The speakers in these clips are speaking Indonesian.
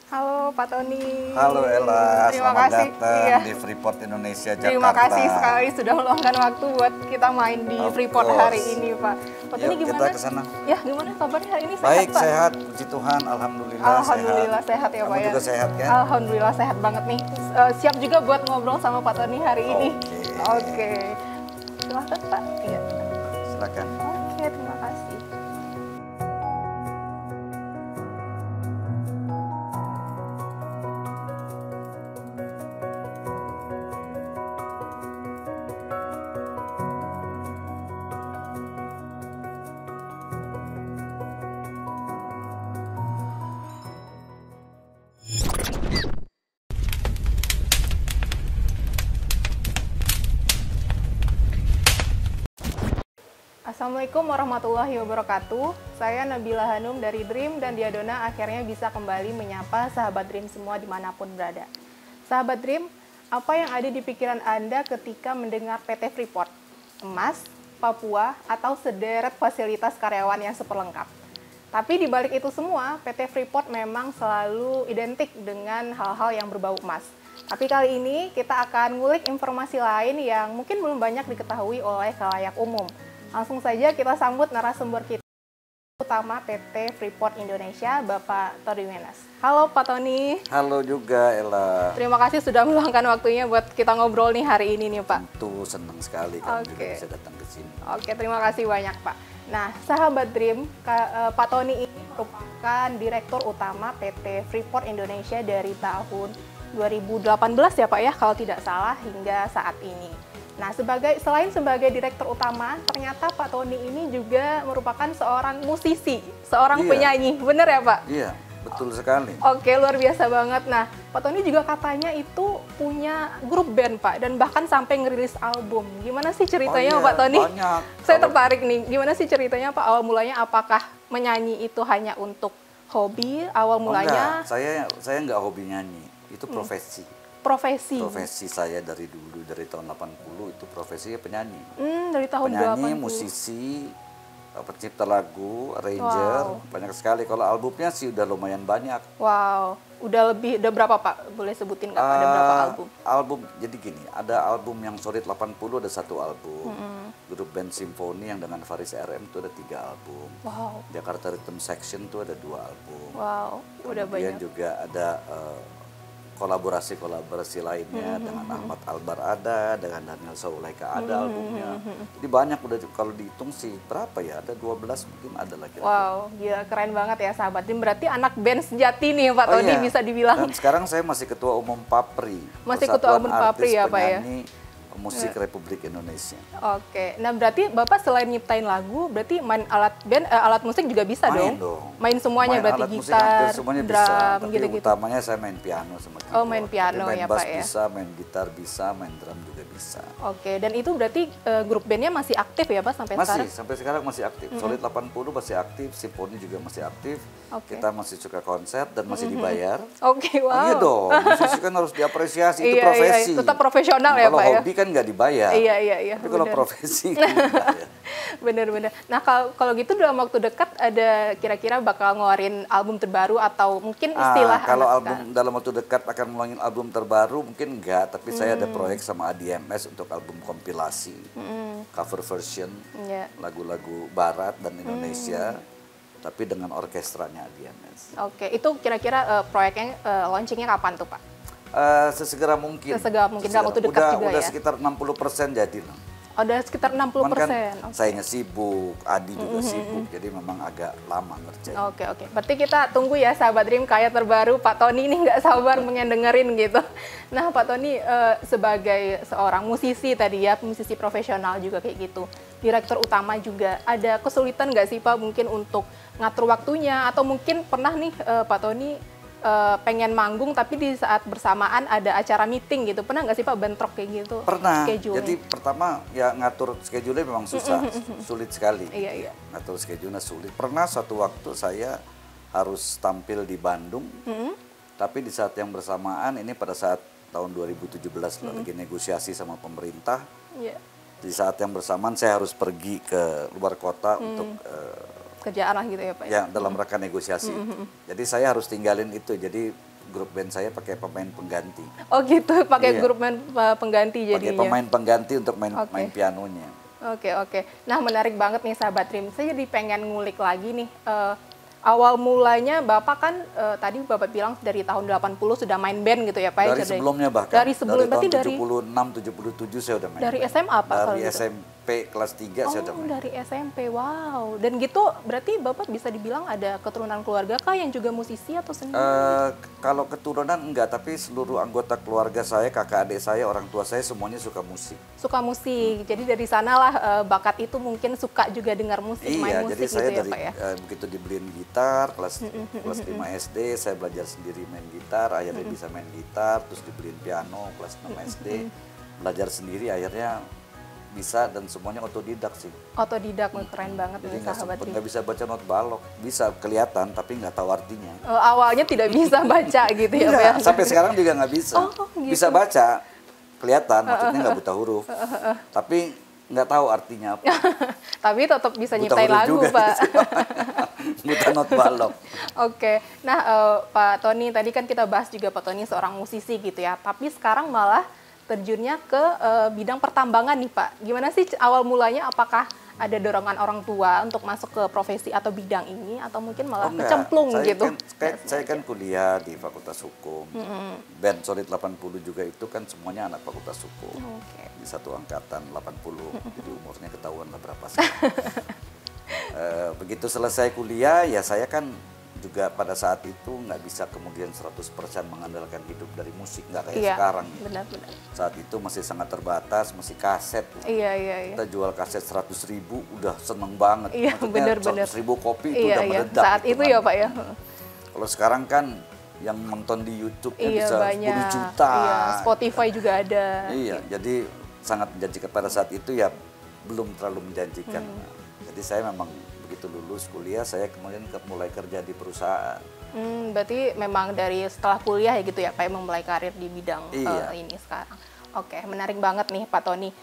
Halo Pak Tony. Halo Ella, Terima selamat kasih. datang Iya. di Freeport Indonesia, Jakarta. Terima kasih sekali sudah meluangkan waktu buat kita main di Of Freeport course. hari ini Pak. Pak Tony Yuk, gimana? kita ke sana. Ya gimana kabarnya hari ini Baik, Pak? sehat, puji Tuhan, alhamdulillah, Alhamdulillah sehat ya Kamu Pak ya. juga sehat kan? Alhamdulillah sehat banget nih. Siap juga buat ngobrol sama Pak Tony hari ini. Oke. Silahkan Pak. Iya. Silakan. Oke, terima kasih. Assalamualaikum warahmatullahi wabarakatuh. Saya Nabila Hanum dari Dream dan Diadona akhirnya bisa kembali menyapa sahabat Dream semua dimanapun berada. Sahabat Dream, apa yang ada di pikiran Anda ketika mendengar PT Freeport? Emas, Papua, atau sederet fasilitas karyawan yang seperlengkap? Tapi di balik itu semua, PT Freeport memang selalu identik dengan hal-hal yang berbau emas. Tapi kali ini kita akan ngulik informasi lain yang mungkin belum banyak diketahui oleh khalayak umum. Langsung saja kita sambut narasumber kita utama PT Freeport Indonesia, Bapak Tony Wenas. Halo Pak Tony. Halo juga Ella. Terima kasih sudah meluangkan waktunya buat kita ngobrol nih hari ini nih Pak. Tentu senang sekali kamu juga bisa datang ke sini. Oke, terima kasih banyak Pak. Nah, sahabat Dream, Pak Tony ini merupakan Direktur Utama PT Freeport Indonesia dari tahun 2018 ya Pak ya, kalau tidak salah hingga saat ini. Nah, selain sebagai Direktur Utama, ternyata Pak Tony ini juga merupakan seorang musisi, seorang penyanyi. Benar ya Pak? Iya, betul sekali. Oke, luar biasa banget. Nah, Pak Tony juga katanya itu punya grup band Pak, dan bahkan sampai ngerilis album. Gimana sih ceritanya Pak Tony? Banyak. Saya tertarik nih, gimana sih ceritanya Pak? Awal mulanya apakah menyanyi itu hanya untuk hobi? Awal mulanya? Enggak, saya nggak hobi nyanyi, itu profesi. Profesi saya dari dulu, dari tahun 80 itu profesinya penyanyi. Dari tahun penyanyi, 80. musisi, pencipta lagu, arranger, banyak sekali. Kalau albumnya sih udah lumayan banyak. Wow, udah berapa Pak? Boleh sebutin nggak Pak, ada berapa album? Album, jadi gini, ada album yang solid 80 ada 1 album. Grup band simfoni yang dengan Faris RM itu ada 3 album. Wow. Jakarta Rhythm Section itu ada 2 album. Wow, udah Kemudian banyak. juga ada kolaborasi lainnya dengan Ahmad Albar ada, dengan Daniel Saulaika ada albumnya. Jadi banyak, udah kalau dihitung sih berapa ya, ada 12 mungkin ada lagi. Wow, gila keren banget ya sahabat. Ini berarti anak band sejati nih Pak Tony, bisa dibilang. Dan sekarang saya masih ketua umum PAPRI. Masih ketua umum PAPRI ya Pak ya? Musik Republik Indonesia. Oke, nah berarti Bapak selain nyiptain lagu, berarti main alat musik juga bisa Main dong? Main semuanya, berarti alat musik gitar, semuanya drum, bisa. Tapi gitu-gitu. utamanya saya main piano sama keyboard. Oh, main piano tapi main ya bass Pak ya? bisa, main gitar bisa, main drum juga bisa. Oke, dan itu berarti grup bandnya masih aktif ya Pak sampai sekarang? Sampai sekarang masih aktif. Solid 80 masih aktif, Simfoni juga masih aktif. Kita masih suka konser dan masih dibayar. Oke, wow. Iya dong, musisi kan harus diapresiasi, itu Iya, profesi. tetap profesional ya Pak ya? Kalau hobi kan nggak dibayar. Iya. Tapi kalau profesi kan dibayar. Bener. Nah kalau gitu dalam waktu dekat ada kira-kira bakal ngeluarin album terbaru atau mungkin istilah kalau album dalam waktu dekat akan ngeluarin album terbaru mungkin enggak, tapi saya ada proyek sama ADMS untuk album kompilasi, cover version, lagu-lagu barat dan Indonesia, tapi dengan orkestranya ADMS. Oke, itu kira-kira proyeknya launchingnya kapan tuh Pak? Sesegera mungkin. Sesegera mungkin, dalam waktu dekat juga udah ya? sekitar 60% jadi lah. Ada sekitar 60%. Kan sayanya sibuk, Adi juga sibuk, jadi memang agak lama ngerjain. Oke. Berarti kita tunggu ya sahabat Dream, karya terbaru Pak Tony ini nggak sabar pengen dengerin gitu. Nah Pak Tony sebagai seorang musisi tadi ya, musisi profesional juga kayak gitu, Direktur Utama juga, ada kesulitan nggak sih Pak mungkin untuk ngatur waktunya, atau mungkin pernah nih Pak Tony pengen manggung tapi di saat bersamaan ada acara meeting gitu, pernah nggak sih Pak bentrok kayak gitu? Pernah. Schedule-nya? Jadi pertama ya ngatur schedule memang susah, sulit sekali. Iya. Ngatur schedule sulit. Pernah suatu waktu saya harus tampil di Bandung, tapi di saat yang bersamaan ini pada saat tahun 2017 lagi negosiasi sama pemerintah. Di saat yang bersamaan saya harus pergi ke luar kota untuk kerjaan lah gitu ya Pak? Ya, dalam rangka negosiasi. Jadi saya harus tinggalin itu. Jadi grup band saya pakai pemain pengganti. Oh gitu, pakai Iya. grup pengganti Pakai jadinya. pemain pengganti untuk main Oke. main pianonya. Oke, oke. Nah, menarik banget nih sahabat Dream. Saya jadi pengen ngulik lagi nih. Awal mulanya Bapak kan tadi Bapak bilang dari tahun 80 sudah main band gitu ya Pak? Dari sebelumnya bahkan. Dari sebelum, berarti tahun dari 76, 77 saya udah main. dari band. SMA Pak? kalau Dari gitu? SMP kelas 3 saya udah Oh, main. dari SMP. Wow. Dan gitu berarti Bapak bisa dibilang ada keturunan keluarga kah yang juga musisi atau sendiri? Kalau keturunan enggak, tapi seluruh anggota keluarga saya, kakak adik saya, orang tua saya semuanya suka musik. Suka musik. Jadi dari sanalah bakat itu mungkin suka juga dengar musik, main Iya, musik jadi gitu saya ya dari Pak ya? begitu dibeliin gitar kelas 5 SD, saya belajar sendiri main gitar, akhirnya bisa main gitar, terus dibeliin piano kelas 6 SD, belajar sendiri, akhirnya bisa dan semuanya otodidak sih. Otodidak, keren banget Jadi nih nggak sahabat sempet, Dream. nggak bisa baca not balok, bisa kelihatan tapi nggak tahu artinya. Awalnya tidak bisa baca gitu ya Pak ya? Iya, sampai sekarang juga nggak bisa. Oh, gitu. Bisa baca, kelihatan, maksudnya nggak buta huruf, tapi nggak tahu artinya apa. Tapi tetap bisa Buta nyiptain huruf lagu juga Pak. buta not balok. Oke, nah Pak Tony tadi kan kita bahas juga Pak Tony seorang musisi gitu ya. Tapi sekarang malah terjunnya ke bidang pertambangan nih Pak. Gimana sih awal mulanya? Apakah ada dorongan orang tua untuk masuk ke profesi atau bidang ini, atau mungkin malah enggak. kecemplung Saya gitu? Saya kan kuliah di Fakultas Hukum. Band Solid 80 juga itu kan semuanya anak Fakultas Hukum. Oke. Di satu angkatan 80, jadi umurnya ketahuan lah berapa sih. Begitu selesai kuliah, ya saya kan juga pada saat itu nggak bisa kemudian 100% mengandalkan hidup dari musik, nggak kayak Iya, sekarang. benar-benar. Saat itu masih sangat terbatas, masih kaset. Iya, iya, iya. Kita jual kaset 100.000 udah seneng banget. Iya, Maksudnya benar-benar. 100.000 kopi itu Iya, udah iya. meledak. Saat itu ya Pak ya? Kalau sekarang kan yang nonton di YouTube Iya, bisa banyak. 10 juta. Iya, Spotify juga ada. Iya, jadi sangat menjanjikan pada saat itu ya belum terlalu menjanjikan. Jadi saya memang begitu lulus kuliah saya kemudian mulai kerja di perusahaan. Berarti memang dari setelah kuliah ya gitu ya Pak, emang mulai karir di bidang Iya. ini sekarang. Oke, menarik banget nih Pak Tony.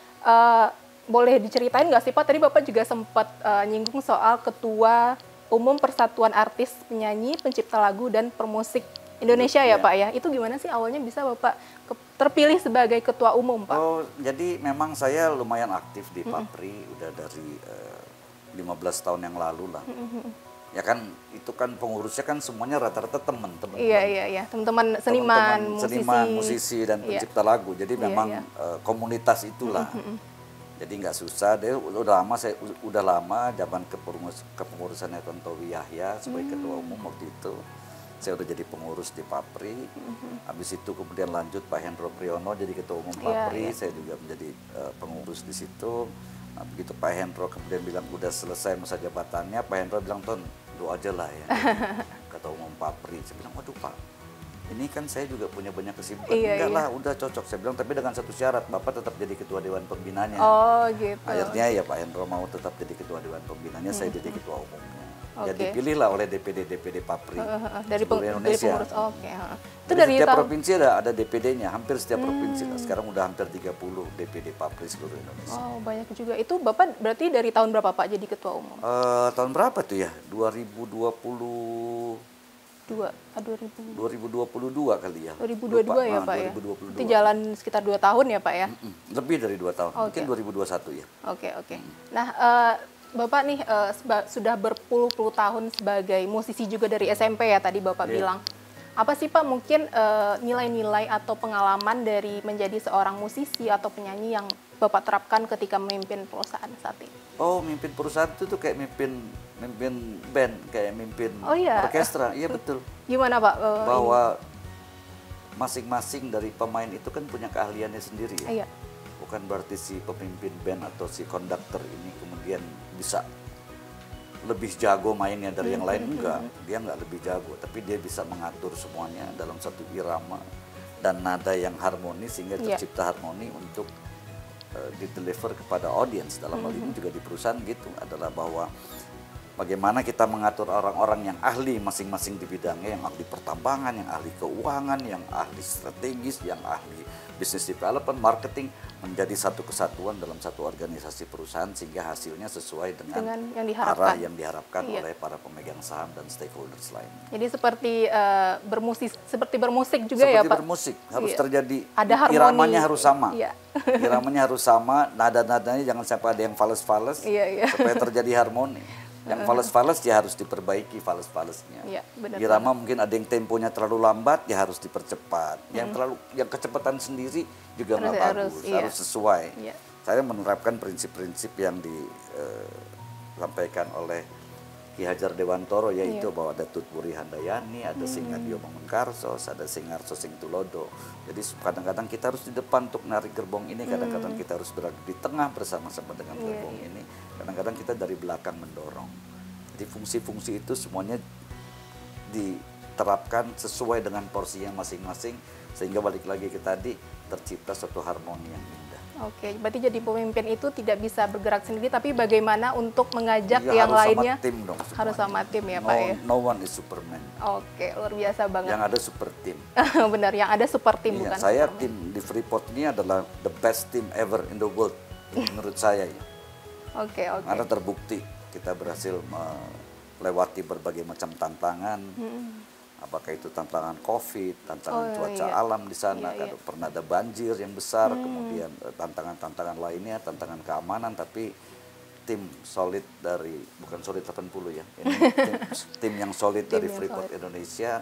Boleh diceritain nggak sih Pak, tadi Bapak juga sempat nyinggung soal Ketua Umum Persatuan Artis, Penyanyi, Pencipta Lagu, dan Pemusik Indonesia ya Iya. Pak ya? Itu gimana sih awalnya bisa Bapak terpilih sebagai Ketua Umum Pak? Oh, jadi memang saya lumayan aktif di Papri udah dari 15 tahun yang lalu lah. Ya kan itu kan pengurusnya kan semuanya rata-rata teman-teman. Iya, iya, iya. Teman-teman seniman, Teman-teman musisi. seniman, musisi dan Iya. pencipta lagu. Jadi Iya, memang iya. komunitas itulah. Jadi nggak susah. Dia udah lama zaman kepengurusannya Tontowi Yahya sebagai ketua umum waktu itu. Saya udah jadi pengurus di Papri. Habis itu kemudian lanjut Pak Hendro Priyono jadi ketua umum Iya, Papri. iya. Saya juga menjadi pengurus di situ. Nah, begitu Pak Hendro kemudian bilang udah selesai masa jabatannya, Pak Hendro bilang Ton, lu aja lah ya ketua umum Papri. Saya bilang waduh Pak, ini kan saya juga punya banyak kesibukan. Iya, Enggak iya. lah, udah cocok. Saya bilang tapi dengan satu syarat, Bapak tetap jadi ketua dewan pembinanya. Oh gitu. Akhirnya ya Pak Hendro mau tetap jadi ketua dewan pembinanya, saya jadi ketua umumnya. Oke. Jadi pilihlah oleh DPD Papri Dari seluruh dari Indonesia. pengurus. Oke. Itu Jadi dari setiap tahun provinsi ada DPD-nya, hampir setiap provinsi lah. Sekarang udah hampir 30 DPD Papri seluruh Indonesia. Oh, banyak juga. Itu Bapak berarti dari tahun berapa Pak jadi ketua umum? Tahun berapa tuh ya? 2020 2022 kali ya. 2022 Lupa. ya Nah, Pak ya? 2022. Itu jalan sekitar 2 tahun ya Pak ya? Lebih dari 2 tahun, Oke. mungkin 2021 ya. Oke, oke. Nah, Bapak nih sudah berpuluh-puluh tahun sebagai musisi juga dari SMP ya tadi Bapak Iya. bilang. Apa sih Pak mungkin nilai-nilai atau pengalaman dari menjadi seorang musisi atau penyanyi yang Bapak terapkan ketika memimpin perusahaan saat ini? Oh, mimpin perusahaan itu tuh kayak mimpin band, kayak mimpin Oh, iya. orkestra. Iya betul. Gimana Pak? Bahwa masing-masing dari pemain itu kan punya keahliannya sendiri ya. Iya. Bukan berarti si pemimpin band atau si konduktor ini kemudian bisa lebih jago mainnya dari yang lain, enggak. Dia enggak lebih jago, tapi dia bisa mengatur semuanya dalam satu irama dan nada yang harmonis sehingga Iya. tercipta harmoni untuk dideliver kepada audiens. Dalam hal ini juga di perusahaan gitu, adalah bahwa bagaimana kita mengatur orang-orang yang ahli masing-masing di bidangnya, yang ahli pertambangan, yang ahli keuangan, yang ahli strategis, yang ahli business development, marketing, menjadi satu kesatuan dalam satu organisasi perusahaan sehingga hasilnya sesuai dengan yang diharapkan, arah yang diharapkan oleh para pemegang saham dan stakeholders lain. Jadi seperti bermusik juga ya Pak? Seperti bermusik, harus terjadi, ada harmoni. Iramanya harus sama. Iramanya harus sama, nada-nadanya jangan sampai ada yang fales-fales, supaya terjadi harmoni. Yang fales-fales ya harus diperbaiki fales-falesnya. Irama mungkin ada yang temponya terlalu lambat ya harus dipercepat. Yang kecepatan sendiri juga nggak bagus, harus sesuai. Saya menerapkan prinsip-prinsip yang disampaikan oleh Ki Hajar Dewantoro, yaitu bahwa ada Tutpuri Handayani, ada Singadio Mangunkarsos, ada Singarso Sing Tulodo. Jadi kadang-kadang kita harus di depan untuk narik gerbong ini, kadang-kadang kita harus berada di tengah bersama-sama dengan gerbong ini, kadang-kadang kita dari belakang mendorong. Jadi fungsi-fungsi itu semuanya diterapkan sesuai dengan porsinya masing-masing, sehingga balik lagi ke tadi, tercipta suatu harmoni yang indah. Oke, berarti jadi pemimpin itu tidak bisa bergerak sendiri, tapi bagaimana untuk mengajak yang lainnya? Harus sama tim dong. Harus sama tim ya Pak ya? No one is Superman. Oke, luar biasa banget. Yang ada super tim. Benar, yang ada super tim bukan saya Superman. Tim di Freeport ini adalah the best team ever in the world, menurut saya ya. Oke. Karena terbukti kita berhasil melewati berbagai macam tantangan. Apakah itu tantangan COVID, tantangan cuaca alam di sana, pernah ada banjir yang besar, kemudian tantangan-tantangan lainnya, tantangan keamanan, tapi tim solid dari, bukan solid 80 ya, ini tim yang solid dari Freeport Indonesia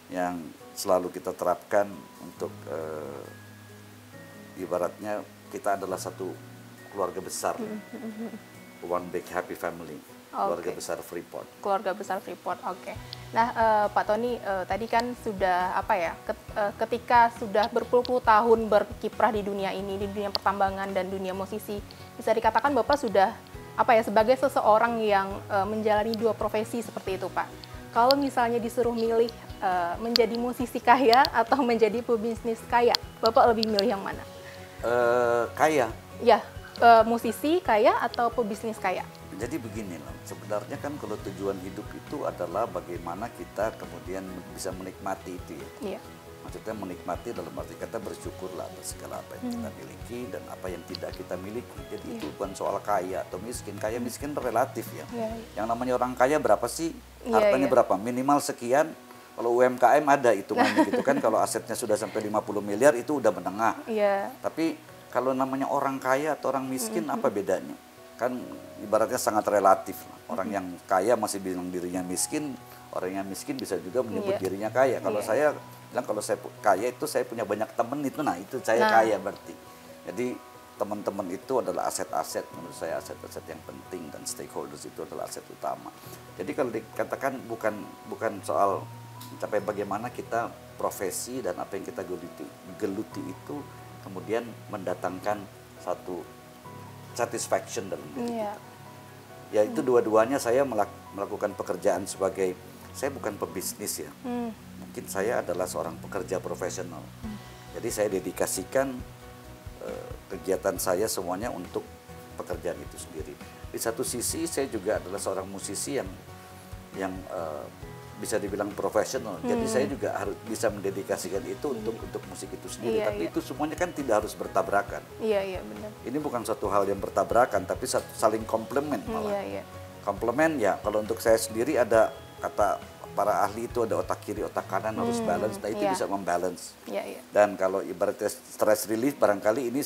yang selalu kita terapkan untuk ibaratnya kita adalah satu keluarga besar, one big happy family. Keluarga besar Freeport. Keluarga besar Freeport, oke. Nah, Pak Tony, tadi kan sudah ketika sudah berpuluh-puluh tahun berkiprah di dunia ini, di dunia pertambangan dan dunia musisi, bisa dikatakan Bapak sudah sebagai seseorang yang menjalani dua profesi seperti itu, Pak. Kalau misalnya disuruh milih menjadi musisi kaya atau menjadi pebisnis kaya, Bapak lebih milih yang mana? Kaya. Ya, musisi kaya atau pebisnis kaya? Jadi begini loh, sebenarnya kan kalau tujuan hidup itu adalah bagaimana kita kemudian bisa menikmati itu ya. Maksudnya menikmati dalam arti kata bersyukurlah atas segala apa yang kita miliki dan apa yang tidak kita miliki. Jadi itu bukan soal kaya atau miskin. Kaya miskin relatif ya. Yang namanya orang kaya berapa sih? Hartanya berapa? Minimal sekian. Kalau UMKM ada hitungannya gitu kan. Kalau asetnya sudah sampai 50 miliar itu udah menengah. Tapi kalau namanya orang kaya atau orang miskin apa bedanya? Kan ibaratnya sangat relatif. Orang yang kaya masih bilang dirinya miskin, orang yang miskin bisa juga menyebut dirinya kaya. Kalau saya bilang kalau saya kaya itu saya punya banyak teman itu, nah itu saya kaya berarti. Jadi teman-teman itu adalah aset-aset, menurut saya aset-aset yang penting dan stakeholders itu adalah aset utama. Jadi kalau dikatakan bukan soal mencapai bagaimana kita profesi dan apa yang kita geluti itu kemudian mendatangkan satu satisfaction dalam diri kita. Ya itu dua-duanya saya melakukan pekerjaan sebagai, saya bukan pebisnis ya. Mungkin saya adalah seorang pekerja profesional. Jadi saya dedikasikan kegiatan saya semuanya untuk pekerjaan itu sendiri. Di satu sisi saya juga adalah seorang musisi yang bisa dibilang profesional. Jadi saya juga harus bisa mendedikasikan itu untuk musik itu sendiri. Tapi itu semuanya kan tidak harus bertabrakan. Iya, benar. Ini bukan suatu hal yang bertabrakan, tapi saling komplement malah. Komplement ya, kalau untuk saya sendiri ada kata para ahli itu ada otak kiri, otak kanan harus balance. Nah itu bisa membalance. Dan kalau ibaratnya stress relief barangkali ini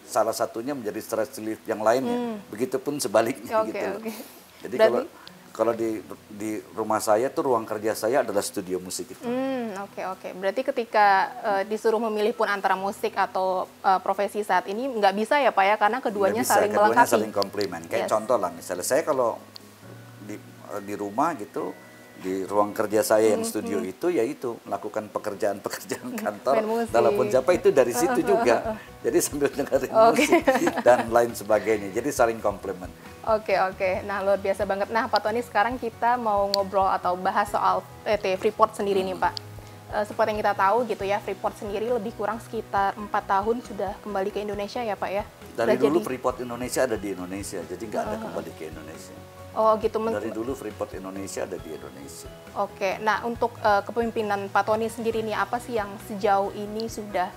salah satunya menjadi stress relief yang lainnya. Begitupun sebaliknya gitu. Jadi kalau di rumah saya tuh ruang kerja saya adalah studio musik itu. Oke. Berarti ketika disuruh memilih pun antara musik atau profesi saat ini nggak bisa ya Pak ya, karena keduanya saling melengkapi. Keduanya saling komplement. Kayak contoh lah misalnya saya kalau di rumah gitu, di ruang kerja saya yang studio itu yaitu melakukan pekerjaan-pekerjaan kantor dalam Punjapa itu dari situ juga. Jadi sambil dengerin musik dan lain sebagainya. Jadi saling komplement. Oke. Nah, luar biasa banget. Nah, Pak Tony, sekarang kita mau ngobrol atau bahas soal PT Freeport sendiri nih, Pak. seperti yang kita tahu gitu ya, Freeport sendiri lebih kurang sekitar 4 tahun sudah kembali ke Indonesia ya Pak ya? Dari dulu Freeport Indonesia ada di Indonesia, jadi nggak ada kembali ke Indonesia. Oh gitu. Dari dulu Freeport Indonesia ada di Indonesia. Oke, nah untuk kepemimpinan Pak Tony sendiri nih, apa sih yang sejauh ini sudah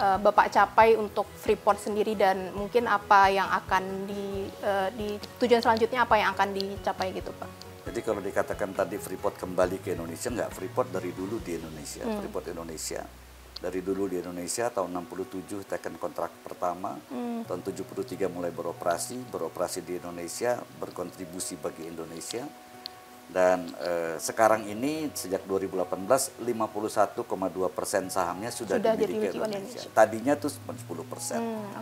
Bapak capai untuk Freeport sendiri, dan mungkin apa yang akan di tujuan selanjutnya apa yang akan dicapai gitu Pak? Jadi kalau dikatakan tadi Freeport kembali ke Indonesia, enggak, Freeport dari dulu di Indonesia. Freeport Indonesia dari dulu di Indonesia, tahun 67 teken kontrak pertama, tahun 73 mulai beroperasi di Indonesia, berkontribusi bagi Indonesia. Dan sekarang ini sejak 2018 51,2% sahamnya sudah dimiliki Indonesia. Tadinya tuh 10%.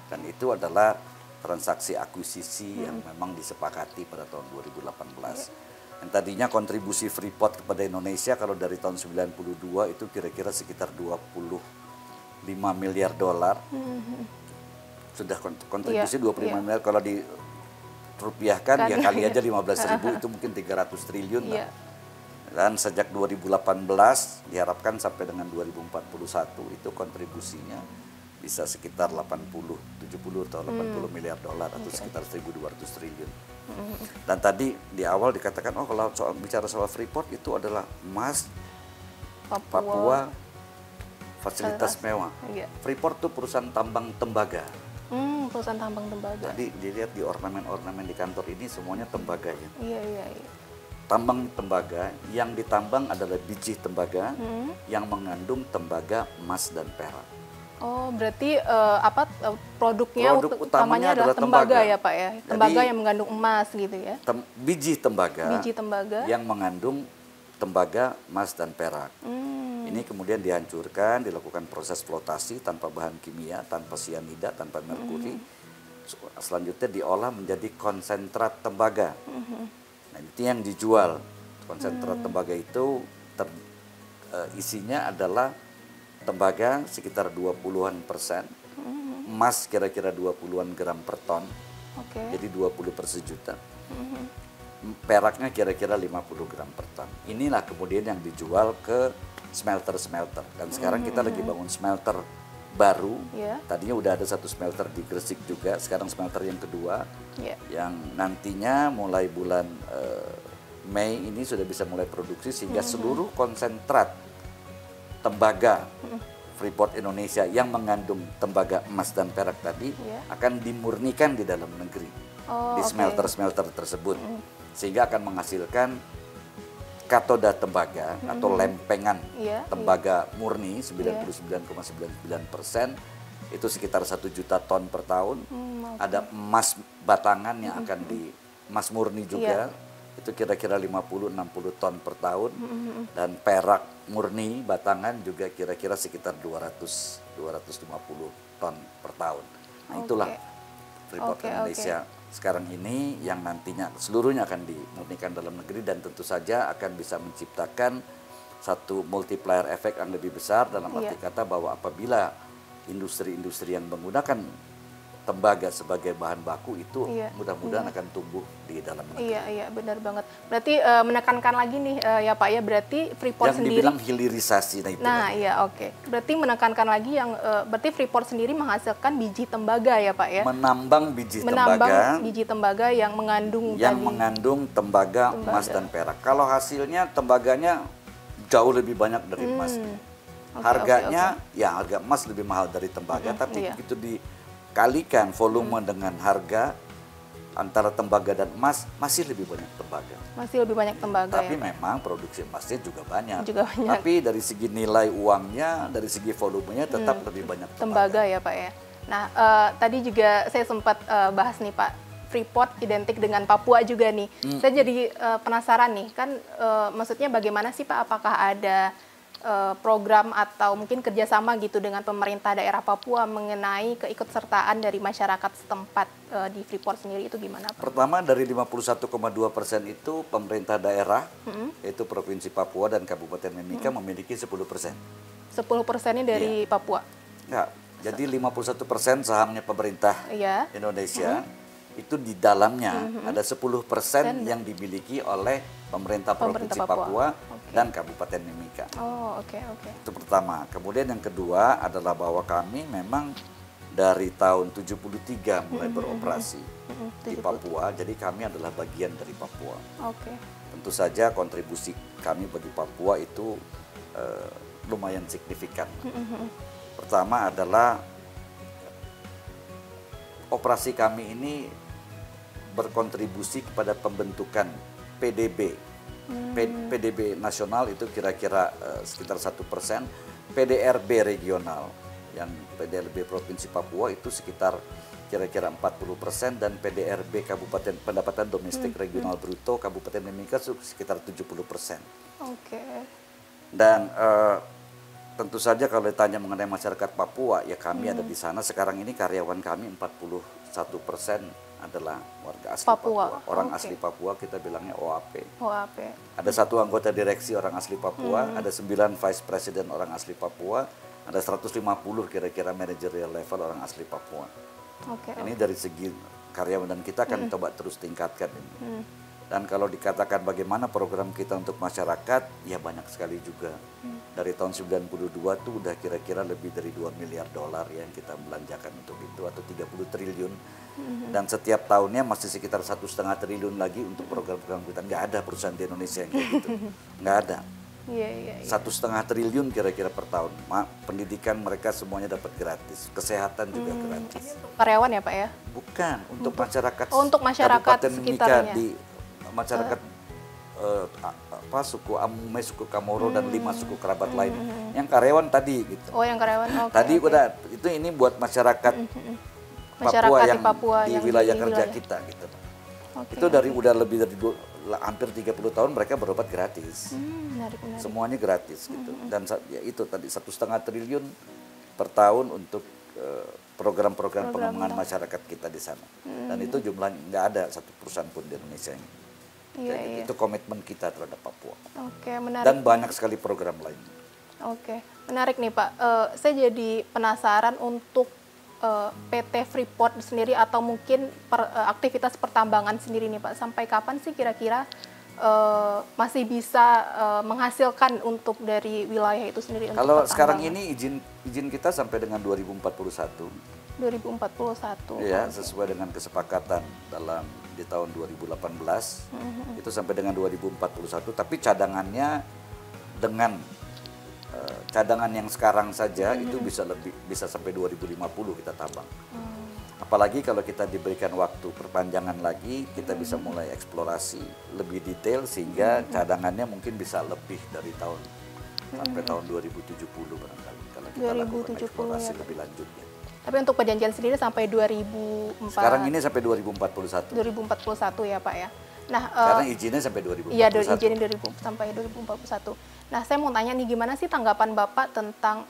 Dan itu adalah transaksi akuisisi yang memang disepakati pada tahun 2018. Yang tadinya kontribusi Freeport kepada Indonesia kalau dari tahun 92 itu kira-kira sekitar 25 miliar dolar. Sudah kontribusi 25 miliar, kalau di rupiahkan ya kali aja 15.000 itu mungkin 300 triliun lah. Dan sejak 2018 diharapkan sampai dengan 2041 itu kontribusinya bisa sekitar 70 atau 80 miliar dolar atau sekitar 1.200 triliun. Dan tadi di awal dikatakan kalau bicara soal Freeport itu adalah emas, Papua, fasilitas mewah. Freeport itu perusahaan tambang tembaga. Perusahaan tambang tembaga. Tadi dilihat di ornamen-ornamen di kantor ini semuanya tembaga ya. Iya. Tambang tembaga, yang ditambang adalah biji tembaga yang mengandung tembaga, emas dan perak. Oh, berarti produknya Produk utamanya adalah tembaga ya Pak ya? Tembaga. Jadi, yang mengandung emas gitu ya? Biji tembaga yang mengandung tembaga, emas dan perak. Ini kemudian dihancurkan, dilakukan proses flotasi tanpa bahan kimia, tanpa sianida, tanpa merkuri. Selanjutnya diolah menjadi konsentrat tembaga. Nah, itu yang dijual. Konsentrat tembaga itu isinya adalah tembaga sekitar 20%, emas kira-kira 20-an gram per ton, jadi 20 per sejuta. Peraknya kira-kira 50 gram per ton. Inilah kemudian yang dijual ke smelter-smelter. Dan sekarang kita lagi bangun smelter baru. Tadinya udah ada satu smelter di Gresik juga, sekarang smelter yang kedua. Yang nantinya mulai bulan Mei ini sudah bisa mulai produksi sehingga seluruh konsentrat tembaga Freeport Indonesia yang mengandung tembaga emas dan perak tadi akan dimurnikan di dalam negeri di smelter-smelter tersebut, sehingga akan menghasilkan katoda tembaga atau lempengan tembaga murni 99,99%, itu sekitar 1 juta ton per tahun. Ada emas batangan yang akan emas murni juga, itu kira-kira 50-60 ton per tahun, dan perak murni batangan juga kira-kira sekitar 200-250 ton per tahun. Nah, itulah Freeport Indonesia sekarang ini yang nantinya seluruhnya akan dimurnikan dalam negeri, dan tentu saja akan bisa menciptakan satu multiplier efek yang lebih besar, dalam arti kata bahwa apabila industri-industri yang menggunakan tembaga sebagai bahan baku itu mudah-mudahan akan tumbuh di dalam negeri. Iya, benar banget. Berarti menekankan lagi nih ya Pak ya, berarti Freeport yang sendiri. Yang dibilang hilirisasi. Nah iya, berarti menekankan lagi yang berarti Freeport sendiri menghasilkan biji tembaga ya Pak ya? Menambang biji tembaga yang mengandung tembaga, emas dan perak. Kalau hasilnya tembaganya jauh lebih banyak dari emasnya. Harganya ya harga emas lebih mahal dari tembaga, tapi begitu dikalikan volume dengan harga antara tembaga dan emas, masih lebih banyak tembaga. Tapi memang produksi emasnya juga banyak. Tapi dari segi nilai uangnya, dari segi volumenya tetap lebih banyak tembaga ya Pak ya. Nah tadi juga saya sempat bahas nih Pak, Freeport identik dengan Papua juga nih. Saya jadi penasaran nih, kan maksudnya bagaimana sih Pak, apakah ada program atau mungkin kerjasama gitu dengan pemerintah daerah Papua mengenai keikutsertaan dari masyarakat setempat di Freeport sendiri, itu gimana Pak? Pertama, dari 51,2% itu pemerintah daerah, yaitu Provinsi Papua dan Kabupaten Mimika memiliki 10%. 10%-nya dari Papua? Enggak, jadi 51% sahamnya pemerintah Indonesia, itu di dalamnya ada 10% yang dimiliki oleh pemerintah Provinsi Papua dan Kabupaten Mimika. Oh, oke, oke. Itu pertama. Kemudian yang kedua adalah bahwa kami memang dari tahun 73 mulai beroperasi di Papua, jadi kami adalah bagian dari Papua. Oke. Tentu saja kontribusi kami bagi Papua itu lumayan signifikan. Pertama adalah operasi kami ini berkontribusi kepada pembentukan PDB. PDB nasional itu kira-kira sekitar 1%, PDRB regional, yang PDRB Provinsi Papua itu sekitar kira-kira 40%, dan PDRB Kabupaten Pendapatan Domestik Regional Bruto Kabupaten Mimika sekitar 70%. Oke. Dan tentu saja kalau ditanya mengenai masyarakat Papua, ya kami ada di sana. Sekarang ini karyawan kami 41% adalah warga asli Papua. Orang asli Papua kita bilangnya OAP. OAP. Ada 1 anggota direksi orang asli Papua, ada 9 vice president orang asli Papua, ada 150 kira-kira managerial level orang asli Papua. Ini dari segi karyawan, dan kita akan coba terus tingkatkan ini. Dan kalau dikatakan bagaimana program kita untuk masyarakat, ya banyak sekali juga. Dari tahun 92 tuh udah kira-kira lebih dari 2 miliar dolar yang kita belanjakan untuk itu, atau 30 triliun. Dan setiap tahunnya masih sekitar 1,5 triliun lagi untuk program-program kita. Nggak ada perusahaan di Indonesia yang kayak gitu. Nggak ada. 1,5 triliun kira-kira per tahun. Pendidikan mereka semuanya dapat gratis, kesehatan juga gratis. Karyawan ya Pak ya? Bukan, untuk masyarakat. Untuk masyarakat Kabupaten Mimika, sekitarnya. di masyarakat suku Amume, suku Kamoro, dan 5 suku kerabat lain. Yang karyawan tadi gitu. Oh, yang karyawan. Tadi udah itu, ini buat masyarakat Papua yang di wilayah kerja kita gitu. Itu udah lebih dari hampir 30 tahun mereka berobat gratis. Menarik. Semuanya gratis gitu. Dan ya itu tadi 1,5 triliun per tahun untuk program-program pengembangan masyarakat kita di sana. Dan itu jumlahnya nggak ada satu perusahaan pun di Indonesia ini. Jadi itu komitmen kita terhadap Papua. Menarik. Dan banyak sekali program lain. Menarik nih Pak. Saya jadi penasaran untuk PT Freeport sendiri, atau mungkin aktivitas pertambangan sendiri nih Pak. Sampai kapan sih kira-kira masih bisa menghasilkan untuk dari wilayah itu sendiri? Kalau sekarang ini izin kita sampai dengan 2041. 2041. Ya, sesuai dengan kesepakatan di tahun 2018 itu sampai dengan 2041. Tapi cadangannya dengan cadangan yang sekarang saja itu bisa sampai 2050 kita tambang. Apalagi kalau kita diberikan waktu perpanjangan lagi, kita bisa mulai eksplorasi lebih detail sehingga cadangannya mungkin bisa lebih dari sampai tahun 2070 barangkali kalau kita lakukan eksplorasi lebih lanjut. Tapi untuk perjanjian sendiri sampai 2004. Sekarang ini sampai 2041. 2041 ya Pak ya. Nah, karena izinnya sampai 2041. Iya, izinnya sampai 2041. Nah, saya mau tanya nih, gimana sih tanggapan Bapak tentang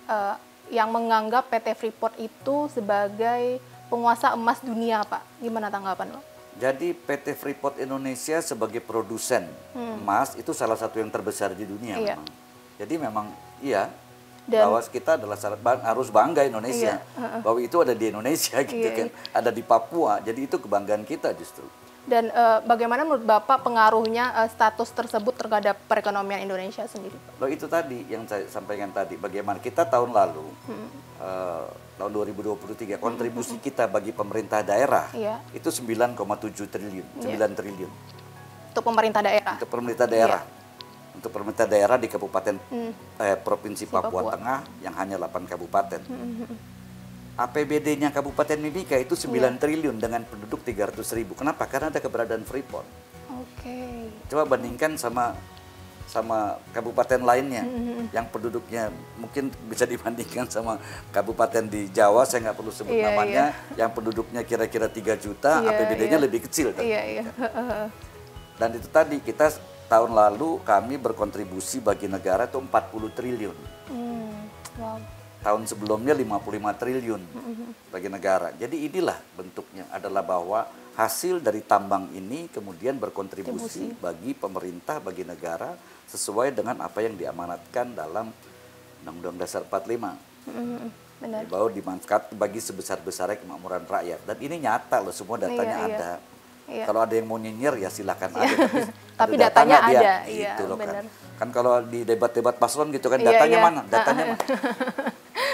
yang menganggap PT Freeport itu sebagai penguasa emas dunia, Pak? Gimana tanggapan Pak? Jadi PT Freeport Indonesia sebagai produsen emas itu salah satu yang terbesar di dunia memang. Jadi memang iya. Bahwa kita adalah harus bangga Indonesia. Bahwa itu ada di Indonesia gitu kan. Ada di Papua. Jadi itu kebanggaan kita justru. Dan bagaimana menurut Bapak pengaruhnya status tersebut terhadap perekonomian Indonesia sendiri? Loh, itu tadi yang saya sampaikan tadi, bagaimana kita tahun lalu, tahun 2023, kontribusi kita bagi pemerintah daerah itu 9,7 triliun, 9 triliun. Untuk pemerintah daerah? Untuk pemerintah daerah. Untuk pemerintah daerah di Kabupaten Provinsi Papua Tengah yang hanya 8 kabupaten. APBD-nya Kabupaten Mimika itu 9 triliun dengan penduduk 300.000. Kenapa? Karena ada keberadaan Freeport. Coba bandingkan sama kabupaten lainnya yang penduduknya mungkin bisa dibandingkan sama kabupaten di Jawa, saya nggak perlu sebut namanya, yang penduduknya kira-kira 3 juta, APBD-nya lebih kecil. Dan itu tadi, kita tahun lalu kami berkontribusi bagi negara itu 40 triliun. Tahun sebelumnya 55 triliun bagi negara. Jadi inilah bentuknya, adalah bahwa hasil dari tambang ini kemudian berkontribusi bagi pemerintah, bagi negara, sesuai dengan apa yang diamanatkan dalam Undang-Undang Dasar 45. Benar. Bahwa dimanfaatkan bagi sebesar-besarnya kemakmuran rakyat. Dan ini nyata loh, semua datanya Iya, iya. ada. Iya. Kalau ada yang mau nyinyir ya silakan aja. Tapi ada datanya nggak dia? ada, iya, Gitu loh benar. Kan kalau di debat-debat paslon gitu kan, Iya, datanya iya. mana? Datanya mana?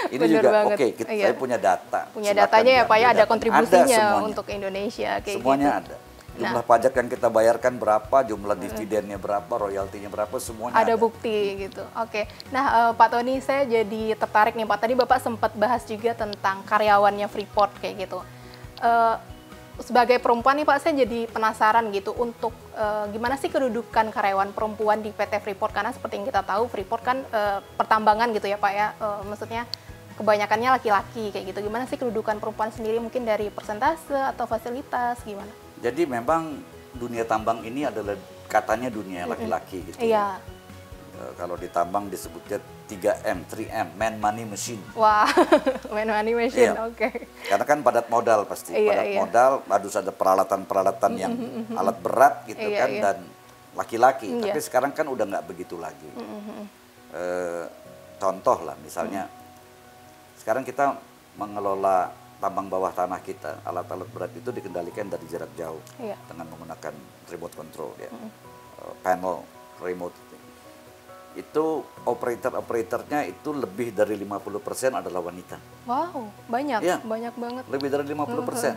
Ini Benar juga banget. oke, Iya. saya punya data. Punya Silakan datanya ya Pak ya, diambil ada datanya. kontribusinya semuanya. untuk Indonesia kayak Semuanya gitu. ada. Jumlah pajak yang kita bayarkan berapa, jumlah dividennya berapa, royaltinya berapa, semuanya Ada bukti gitu. Oke. Nah, Pak Tony, saya jadi tertarik nih Pak. Tadi Bapak sempat bahas juga tentang karyawannya Freeport kayak gitu. Sebagai perempuan nih Pak, saya jadi penasaran gitu untuk gimana sih kedudukan karyawan perempuan di PT Freeport, karena seperti yang kita tahu Freeport kan pertambangan gitu ya Pak ya. Maksudnya kebanyakannya laki-laki kayak gitu. Gimana sih kedudukan perempuan sendiri, mungkin dari persentase atau fasilitas gimana? Jadi memang dunia tambang ini adalah katanya dunia laki-laki gitu. Iya. Kalau di tambang disebutnya 3M, 3M, man, money, machine. Wah, main money machine, Iya. oke. Karena kan padat modal pasti, Iya, padat iya. modal, harus ada peralatan-peralatan yang alat berat gitu Iya, kan, iya. dan laki-laki. Iya. Tapi sekarang kan udah nggak begitu lagi. Contoh lah, misalnya sekarang kita mengelola tambang bawah tanah kita, alat-alat berat itu dikendalikan dari jarak jauh Iya. dengan menggunakan remote control ya, panel remote. Itu operatornya itu lebih dari 50% adalah wanita. Wow, banyak, Iya. banyak banget. Lebih dari 50%.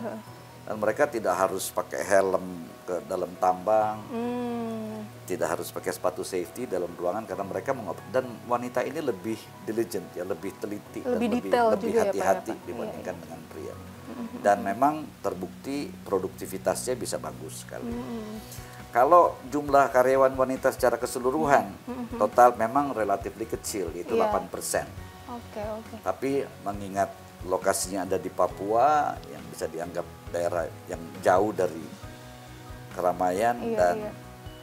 Dan mereka tidak harus pakai helm ke dalam tambang, tidak harus pakai sepatu safety dalam ruangan karena mereka dan wanita ini lebih diligent ya, lebih teliti, Lebih dan detail lebih juga ya, Pak, hati-hati ya, Pak? dibandingkan dengan pria. Dan memang terbukti produktivitasnya bisa bagus sekali. Kalau jumlah karyawan wanita secara keseluruhan total memang relatif kecil, yaitu Iya. 8%. Oke, oke. Tapi mengingat lokasinya ada di Papua yang bisa dianggap daerah yang jauh dari keramaian Iya, dan iya.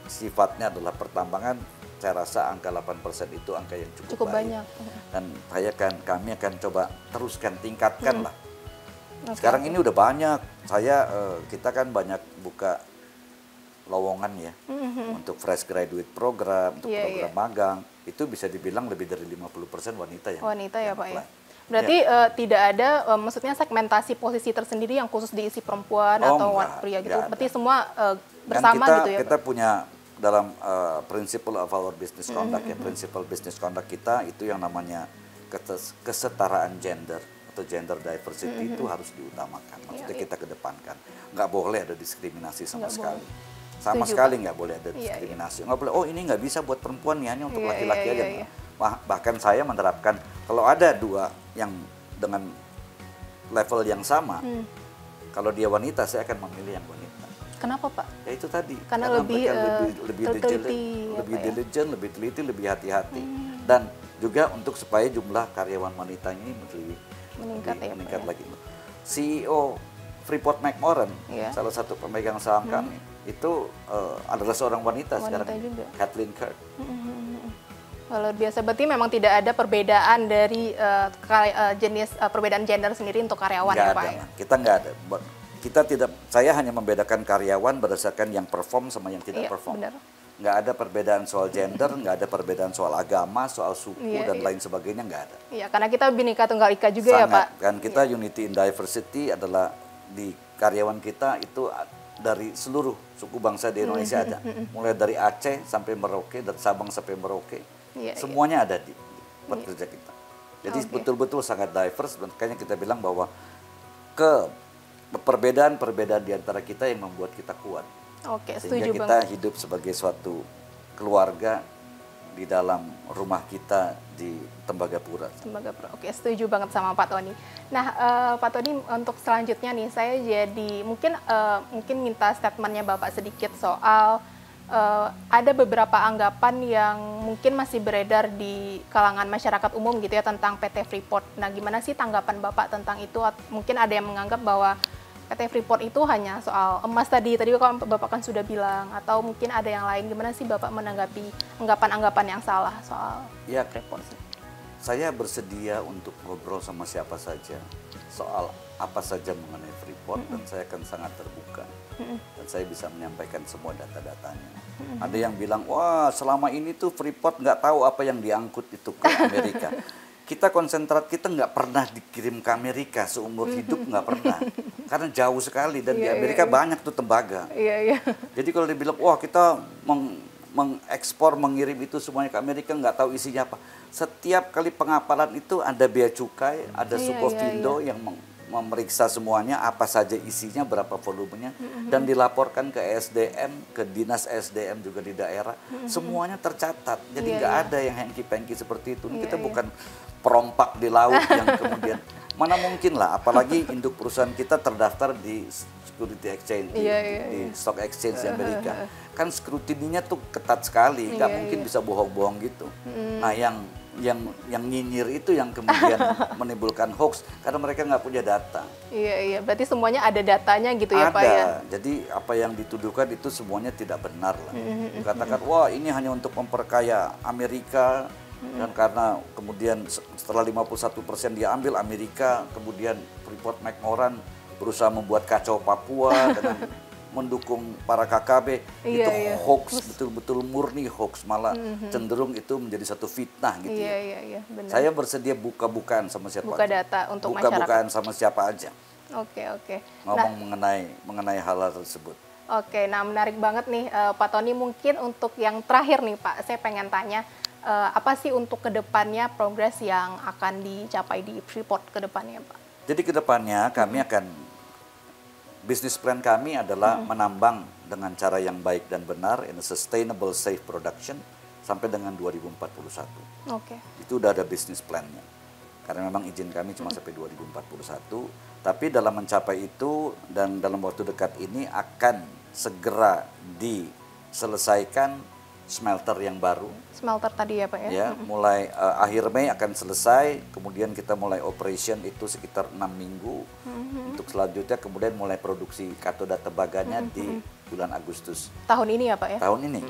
sifatnya adalah pertambangan, saya rasa angka 8% itu angka yang cukup baik. Banyak. Dan kami akan coba teruskan, tingkatkan lah. Oke, Sekarang oke. ini udah banyak, kita kan banyak buka lowongan ya untuk fresh graduate program, untuk Iya, program iya. magang, itu bisa dibilang lebih dari 50% wanita yang Wanita ya yang Pak ya. apply. Berarti tidak ada maksudnya segmentasi posisi tersendiri yang khusus diisi perempuan Oh, atau enggak, pria gitu. enggak ada. Berarti semua Dan bersama gitu ya kita Pak. punya dalam principle of our business conduct ya, principle business conduct kita itu yang namanya kesetaraan gender atau gender diversity itu harus diutamakan. Maksudnya Iya, iya. kita kedepankan. Nggak boleh ada diskriminasi sama Nggak sekali. boleh. Sama Setuju, sekali Pak. nggak boleh ada Iya, iya. diskriminasi. Nggak boleh, oh ini nggak bisa buat perempuan nih, hanya untuk Iya, laki-laki iya, aja. iya, iya. Bahkan saya menerapkan kalau ada dua yang dengan level yang sama, kalau dia wanita saya akan memilih yang wanita. Kenapa Pak? Ya itu tadi. Karena lebih, mereka teliti, lebih apa ya? diligent, lebih teliti, lebih hati-hati. Dan juga untuk supaya jumlah karyawan wanita ini lebih Meningkat ya, Pak, meningkat ya. lagi. CEO Freeport McMoran, Iya. salah satu pemegang saham kami, itu adalah seorang wanita, Wanita sekarang. juga. Kathleen Kirk. Luar biasa. Berarti memang tidak ada perbedaan dari jenis perbedaan gender sendiri untuk karyawan Nggak ya ada, Pak ya. kita nggak ada. Saya hanya membedakan karyawan berdasarkan yang perform sama yang tidak Iya, perform. benar. Nggak ada perbedaan soal gender, nggak ada perbedaan soal agama, soal suku, Iya, dan iya. lain sebagainya, nggak ada. Iya, karena kita Bhinneka Tunggal Ika juga ya Pak. Sangat. Kan kita unity in diversity adalah di karyawan kita itu dari seluruh suku bangsa di Indonesia ada. Mulai dari Aceh sampai Merauke, dari Sabang sampai Merauke. Iya, Semuanya ada di tempat kerja kita. Jadi Oke. betul-betul sangat diverse, makanya kita bilang bahwa perbedaan-perbedaan di antara kita yang membuat kita kuat. Oke, Sehingga setuju kita banget. hidup sebagai suatu keluarga di dalam rumah kita di Tembagapura. Tembagapura. Oke, setuju banget sama Pak Tony. Nah, Pak Tony, untuk selanjutnya nih, saya jadi mungkin minta statementnya Bapak sedikit soal ada beberapa anggapan yang mungkin masih beredar di kalangan masyarakat umum gitu ya tentang PT Freeport. Nah, gimana sih tanggapan Bapak tentang itu? Mungkin ada yang menganggap bahwa PT Freeport itu hanya soal emas tadi Bapak kan sudah bilang, atau mungkin ada yang lain. Gimana sih Bapak menanggapi anggapan-anggapan yang salah soal Ya, Freeport? saya bersedia untuk ngobrol sama siapa saja soal apa saja mengenai Freeport dan saya akan sangat terbuka dan saya bisa menyampaikan semua data-datanya. Ada yang bilang, wah selama ini tuh Freeport nggak tahu apa yang diangkut itu ke Amerika. kita konsentrat kita nggak pernah dikirim ke Amerika seumur hidup, nggak pernah, karena jauh sekali dan di Amerika banyak tuh tembaga. Jadi kalau dibilang wah kita mengekspor, mengirim itu semuanya ke Amerika, nggak tahu isinya apa. Setiap kali pengapalan itu ada bea cukai, ada Sukovindo yang memeriksa semuanya apa saja isinya, berapa volumenya, dan dilaporkan ke SDM, ke dinas SDM juga di daerah, semuanya tercatat. Jadi nggak ada yang hengki-pengki seperti itu. Kita bukan perompak di laut yang kemudian mana mungkin lah, apalagi induk perusahaan kita terdaftar di Security Exchange, di Stock Exchange di Amerika. Kan skrutininya tuh ketat sekali, nggak mungkin bisa bohong-bohong gitu. Nah yang nyinyir itu yang kemudian menimbulkan hoax karena mereka nggak punya data. Berarti semuanya ada datanya gitu ya Pak ya? Jadi apa yang dituduhkan itu semuanya tidak benar lah. Katakan wah ini hanya untuk memperkaya Amerika, dan karena kemudian setelah 51% diambil Amerika, kemudian Freeport-McMoran berusaha membuat kacau Papua dengan mendukung para KKB, itu hoax, betul-betul murni hoax, malah cenderung itu menjadi satu fitnah gitu benar. Saya bersedia buka-bukaan sama siapa buka aja. Data untuk buka-bukaan sama siapa aja. Ngomong mengenai hal tersebut. Nah menarik banget nih Pak Tony, mungkin untuk yang terakhir nih Pak, saya pengen tanya apa sih untuk kedepannya progres yang akan dicapai di Freeport kedepannya Pak? Jadi kedepannya kami akan, bisnis plan kami adalah menambang dengan cara yang baik dan benar, in a sustainable safe production sampai dengan 2041. Itu udah ada bisnis plannya. Karena memang izin kami cuma sampai 2041, tapi dalam mencapai itu dan dalam waktu dekat ini akan segera diselesaikan smelter yang baru. Smelter tadi ya Pak ya? Ya, mulai akhir Mei akan selesai, kemudian kita mulai operation itu sekitar 6 minggu. Untuk selanjutnya kemudian mulai produksi katoda tembaganya di bulan Agustus. Tahun ini ya Pak ya? Tahun ini.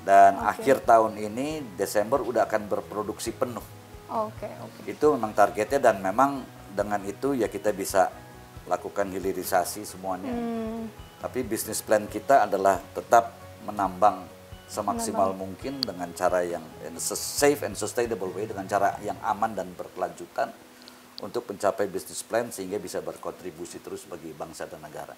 Dan akhir tahun ini, Desember udah akan berproduksi penuh. Itu memang targetnya, dan memang dengan itu ya kita bisa lakukan hilirisasi semuanya. Tapi bisnis plan kita adalah tetap menambang semaksimal mungkin dengan cara yang safe and sustainable way, dengan cara yang aman dan berkelanjutan untuk mencapai bisnis plan sehingga bisa berkontribusi terus bagi bangsa dan negara.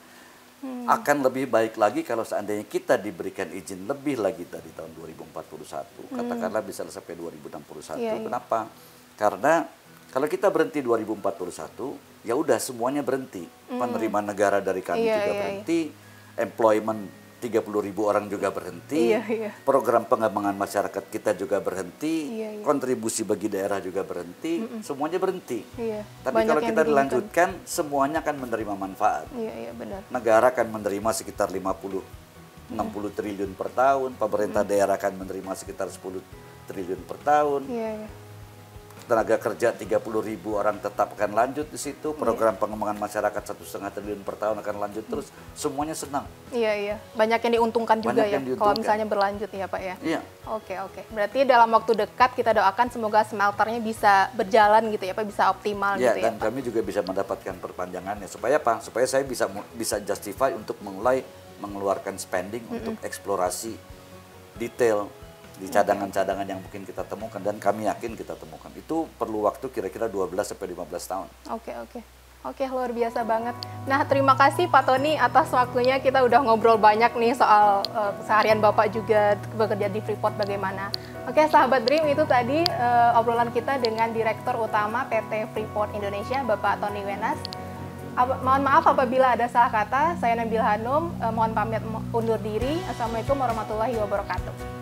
Akan lebih baik lagi kalau seandainya kita diberikan izin lebih lagi dari tahun 2041, katakanlah bisa sampai 2061. Kenapa? Karena kalau kita berhenti 2041, ya udah semuanya berhenti. Penerimaan negara dari kami juga berhenti, employment 30.000 orang juga berhenti, program pengembangan masyarakat kita juga berhenti, kontribusi bagi daerah juga berhenti, semuanya berhenti. Tapi kalau kita dilanjutkan, semuanya akan menerima manfaat. Benar. Negara akan menerima sekitar 50-60 triliun per tahun, pemerintah daerah akan menerima sekitar 10 triliun per tahun. Tenaga kerja 30.000 orang tetap akan lanjut di situ, program pengembangan masyarakat 1,5 triliun per tahun akan lanjut terus, semuanya senang. Banyak yang diuntungkan juga ya, kalau misalnya berlanjut ya Pak ya. Oke. Berarti dalam waktu dekat kita doakan semoga smelternya bisa berjalan gitu ya Pak, bisa optimal gitu ya. Dan kami juga bisa mendapatkan perpanjangannya. Supaya apa? Supaya saya bisa justify untuk mulai mengeluarkan spending untuk eksplorasi detail di cadangan-cadangan yang mungkin kita temukan, dan kami yakin kita temukan. Itu perlu waktu kira-kira 12-15 tahun. Oke, luar biasa banget. Nah, terima kasih Pak Tony atas waktunya. Kita udah ngobrol banyak nih soal keseharian Bapak juga bekerja di Freeport bagaimana. Oke, sahabat Dream, itu tadi obrolan kita dengan Direktur Utama PT Freeport Indonesia, Bapak Tony Wenas. Mohon maaf apabila ada salah kata. Saya Nabila Hanum, mohon pamit undur diri. Assalamualaikum warahmatullahi wabarakatuh.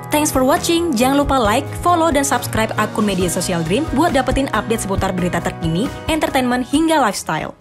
Thanks for watching. Jangan lupa like, follow, dan subscribe akun media sosial Dream buat dapetin update seputar berita terkini, entertainment, hingga lifestyle.